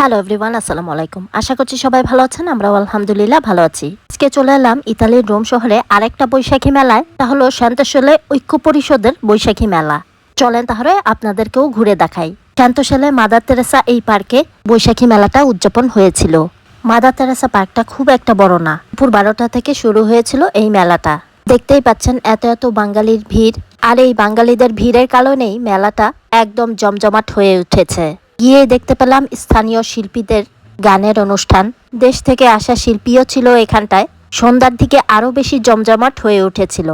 Hello everyone, আসসালামু আলাইকুম। আশা করছি সবাই ভালো আছেন। আমরাও আলহামদুলিল্লাহ ভালো আছি। আজকে চলে এলাম ইতালির রোম শহরে আরেকটা বৈশাখী মেলায়। তা হলো শান্তশালে ঐক্য পরিষদের বৈশাখী মেলা। চলেন তাহলে আপনাদেরকেও ঘুরে দেখাই। শান্তশালে মাদার তেরেসা এই পার্কে বৈশাখী মেলাটা উদযাপন হয়েছিল। মাদার তেরেসা পার্কটা খুব একটা বড় না। দুপুর 12টা থেকে শুরু হয়েছিল এই মেলাটা। দেখতেই পাচ্ছেন এত এত বাঙালির ভিড়। আর এই বাঙালিদের ভিড়ের কারণেই মেলাটা একদম জমজমাট হয়ে উঠেছে। গিয়ে দেখতে পেলাম স্থানীয় শিল্পীদের গানের অনুষ্ঠান। দেশ থেকে আসা শিল্পীও ছিল এখানটায়। সন্ধ্যার দিকে আরো বেশি জমজমাট হয়ে উঠেছিল।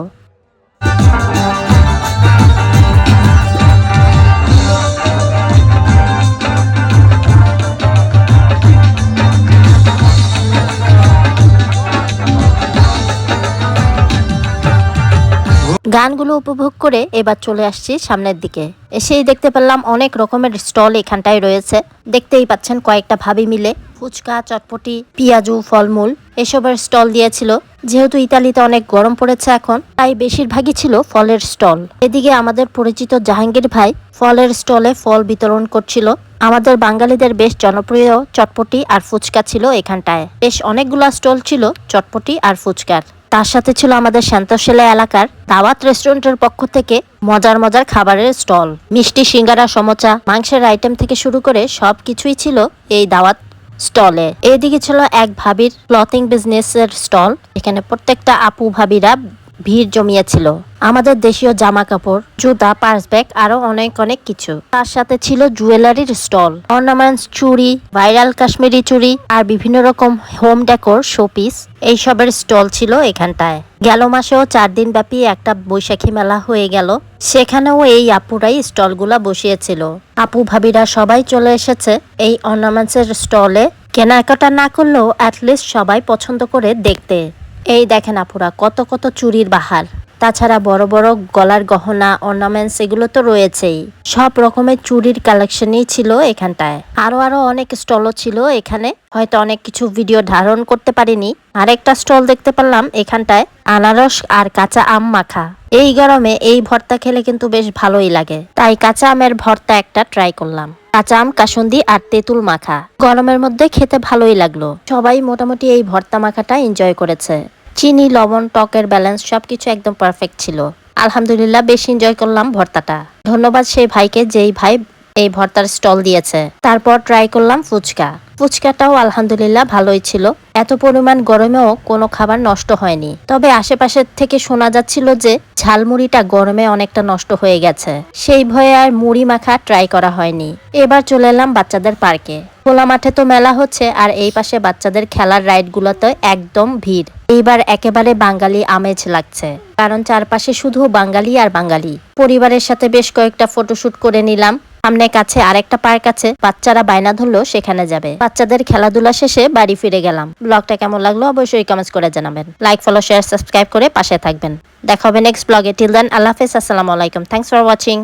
গানগুলো উপভোগ করে এবার চলে আসছি সামনের দিকে। এসেই দেখতে পেলাম অনেক রকমের স্টল এখানটায় রয়েছে। দেখতেই পাচ্ছেন কয়েকটা ভাবি মিলে ফুচকা, চটপটি, পেঁয়াজু, ফলমূল এসবের স্টল দিয়েছিল। যেহেতু ইতালিতে অনেক গরম পড়েছে এখন, তাই বেশিরভাগই ছিল ফলের স্টল। এদিকে আমাদের পরিচিত জাহাঙ্গীর ভাই ফলের স্টলে ফল বিতরণ করছিল। আমাদের বাঙালিদের বেশ জনপ্রিয় চটপটি আর ফুচকা ছিল এখানটায়। বেশ অনেকগুলা স্টল ছিল চটপটি আর ফুচকার। তার সাথে ছিল আমাদের শান্তশিলা এলাকার দাওয়াত রেস্টুরেন্টের পক্ষ থেকে মজার মজার খাবারের স্টল। মিষ্টি, সিঙ্গারা, সমোচা, মাংসের আইটেম থেকে শুরু করে সবকিছুই ছিল এই দাওয়াত স্টলে। এদিকে ছিল এক ভাবির ক্লথিং বিজনেসের স্টল। এখানে প্রত্যেকটা আপু ভাবিরা ভিড় জমিয়েছিল। আমাদের দেশীয় জামা কাপড়, জুতা, পার্স ব্যাগ আরো অনেক অনেক কিছু। তার সাথে ছিল জুয়েলারির স্টল, অর্নামেন্টস, চুড়ি, ভাইরাল কাশ্মীরি চুড়ি আর বিভিন্ন রকম হোম ডেকোর, শোপিস এইসবের স্টল ছিল এখানটায়। গেল মাসেও 4 দিন ব্যাপী একটা বৈশাখী মেলা হয়ে গেল। সেখানেও এই আপুরাই স্টলগুলা বসিয়েছিল। আপু ভাবিরা সবাই চলে এসেছে এই অর্নামেন্টসের স্টলে। কেনাকাটা না করলেও অ্যাটলিস্ট সবাই পছন্দ করে দেখতে। এই দেখেন আপুরা কত কত চুড়ির বাহার। তাছাড়া বড় বড় গলার গহনা, অর্নামেন্টস এগুলো তো রয়েছেই। সব রকমের চুড়ির কালেকশনই ছিল এখানটায়। আরো অনেক স্টলও ছিল এখানে। হয়তো অনেক কিছু ভিডিও ধারণ করতে পারিনি। আরেকটা স্টল দেখতে পারলাম এখানটায় আনারস আর কাঁচা আম মাখা। এই গরমে এই ভর্তা খেলে কিন্তু বেশ ভালোই লাগে, তাই কাঁচা আমের ভর্তা একটা ট্রাই করলাম। কাঁচা আম, কাসুন্দি আর তেঁতুল মাখা গরমের মধ্যে খেতে ভালোই লাগলো। সবাই মোটামুটি এই ভর্তা মাখাটা এনজয় করেছে। চিনি, লবণ, টকের ব্যালেন্স সবকিছু একদম পারফেক্ট ছিল। আলহামদুলিল্লাহ বেশ এনজয় করলাম ভর্তাটা। ধন্যবাদ সেই ভাইকে যেই ভাই এই ভর্তার স্টল দিয়েছে। তারপর ট্রাই করলাম ফুচকা। ফুচকাটাও আলহামদুলিল্লাহ ভালোই ছিল। এত পরিমাণ গরমেও কোনো খাবার নষ্ট হয়নি। তবে আশেপাশের থেকে শোনা যাচ্ছিল যে ঝালমুড়িটা গরমে অনেকটা নষ্ট হয়ে গেছে। সেই ভয়ে আর মুড়ি মাখা ট্রাই করা হয়নি। এবার চলে এলাম বাচ্চাদের পার্কে। খোলা মাঠে তো মেলা হচ্ছে, আর এই পাশে বাচ্চাদের খেলার রাইড গুলোতে একদম ভিড়। এইবার একেবারে বাঙালি আমেজ লাগছে, কারণ চারপাশে শুধু বাঙালি আর বাঙালি। পরিবারের সাথে বেশ কয়েকটা ফটোশুট করে নিলাম। সামনে কাছে আরেকটা পার্ক আছে, বাচ্চারা বায়না ধরলো সেখানে যাবে। বাচ্চাদের খেলাধুলা শেষে বাড়ি ফিরে গেলাম। ব্লগটা কেমন লাগলো অবশ্যই কমেন্টস করে জানাবেন। লাইক, ফলো, শেয়ার, সাবস্ক্রাইব করে পাশে থাকবেন। দেখা হবে নেক্সট ব্লগে। টিল দেন, আল্লাহ হাফেজ, আসসালামু আলাইকুম। Thanks for watching.